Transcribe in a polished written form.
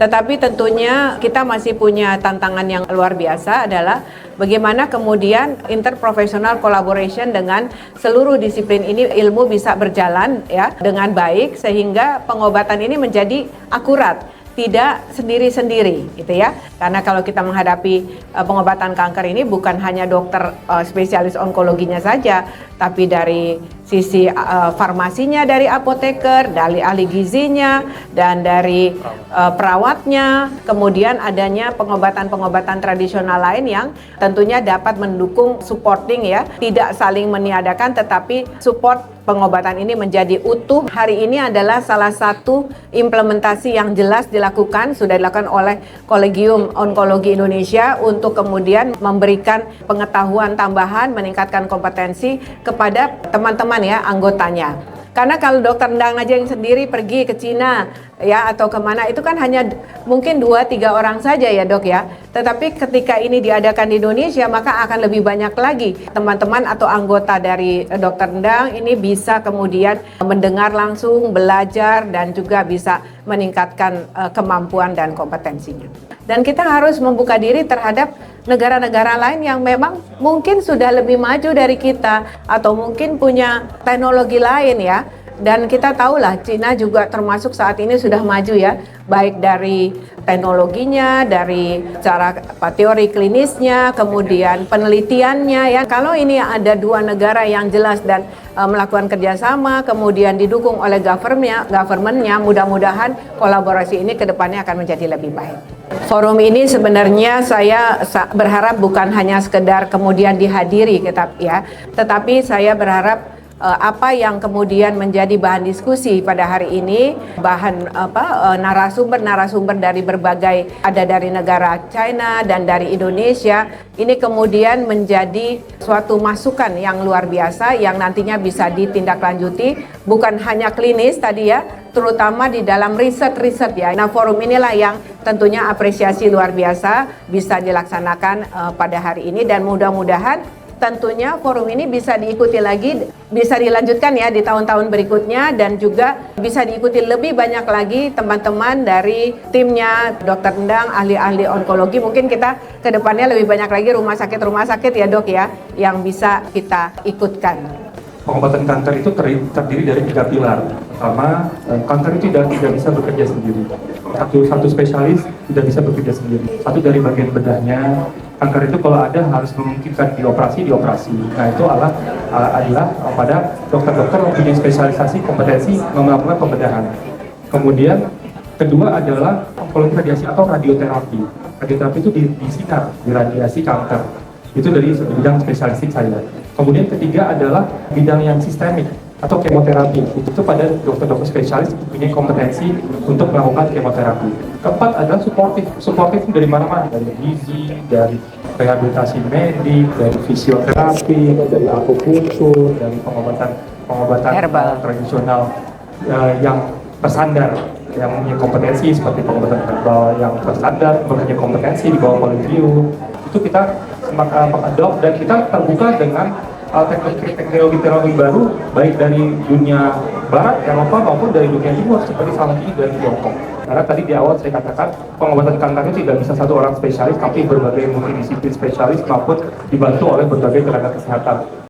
Tetapi tentunya kita masih punya tantangan yang luar biasa adalah bagaimana kemudian interprofessional collaboration dengan seluruh disiplin ini ilmu bisa berjalan ya dengan baik sehingga pengobatan ini menjadi akurat, tidak sendiri-sendiri gitu ya. Karena kalau kita menghadapi pengobatan kanker ini bukan hanya dokter spesialis onkologinya saja, tapi dari sisi farmasinya, dari apoteker, dari ahli gizinya, dan dari perawatnya, kemudian adanya pengobatan-pengobatan tradisional lain yang tentunya dapat mendukung supporting ya, tidak saling meniadakan tetapi support pengobatan ini menjadi utuh. Hari ini adalah salah satu implementasi yang jelas dilakukan, sudah dilakukan oleh Kolegium Onkologi Indonesia untuk kemudian memberikan pengetahuan tambahan, meningkatkan kompetensi kepada teman-teman ya, anggotanya. Karena kalau dokter Endang aja yang sendiri pergi ke Cina ya atau kemana itu kan hanya mungkin 2-3 orang saja ya dok ya. Tetapi ketika ini diadakan di Indonesia maka akan lebih banyak lagi teman-teman atau anggota dari dokter Endang ini bisa kemudian mendengar langsung, belajar dan juga bisa meningkatkan kemampuan dan kompetensinya. Dan kita harus membuka diri terhadap negara-negara lain yang memang mungkin sudah lebih maju dari kita atau mungkin punya teknologi lain ya. Dan kita tahulah Cina juga termasuk saat ini sudah maju ya, baik dari teknologinya, dari cara teori klinisnya, kemudian penelitiannya ya. Kalau ini ada 2 negara yang jelas dan melakukan kerjasama, kemudian didukung oleh government-nya, mudah-mudahan kolaborasi ini ke depannya akan menjadi lebih baik. Forum ini sebenarnya saya berharap bukan hanya sekedar kemudian dihadiri tetapi saya berharap apa yang kemudian menjadi bahan diskusi pada hari ini, narasumber dari berbagai, ada dari negara China dan dari Indonesia, ini kemudian menjadi suatu masukan yang luar biasa yang nantinya bisa ditindaklanjuti bukan hanya klinis tadi ya, terutama di dalam riset ya. Nah, forum inilah yang tentunya apresiasi luar biasa bisa dilaksanakan pada hari ini dan mudah-mudahan tentunya forum ini bisa diikuti lagi, bisa dilanjutkan ya di tahun-tahun berikutnya dan juga bisa diikuti lebih banyak lagi teman-teman dari timnya Dr. Endang, ahli-ahli onkologi. Mungkin kita ke depannya lebih banyak lagi rumah sakit ya dok ya, yang bisa kita ikutkan. Pengobatan kanker itu terdiri dari 3 pilar. Pertama, kanker itu tidak bisa bekerja sendiri. Satu spesialis tidak bisa bekerja sendiri. Satu dari bagian bedahnya, kanker itu kalau ada harus memungkinkan dioperasi. Nah itu adalah pada dokter-dokter yang punya spesialisasi kompetensi melakukan pembedahan. Kemudian kedua adalah onkologi radiasi atau radioterapi. Radioterapi itu di sinar, di radiasi kanker. Itu dari bidang spesialistik saya. Kemudian ketiga adalah bidang yang sistemik atau kemoterapi. Itu pada dokter-dokter spesialis punya kompetensi untuk melakukan kemoterapi. Keempat adalah suportif dari mana-mana, dari gizi, dari rehabilitasi medik, dari fisioterapi, dari akupunktur, dari pengobatan tradisional yang bersandar, yang punya kompetensi seperti pengobatan herbal yang bersandar, punya kompetensi di bawah Kolegium. Itu kita mengadopt dan kita terbuka dengan teknologi baru baik dari dunia barat, Eropa maupun dari dunia timur seperti salah satunya dari Tiongkok. Karena tadi di awal saya katakan pengobatan kanker itu tidak bisa satu orang spesialis tapi berbagai multidisiplin spesialis maupun dibantu oleh berbagai tenaga kesehatan.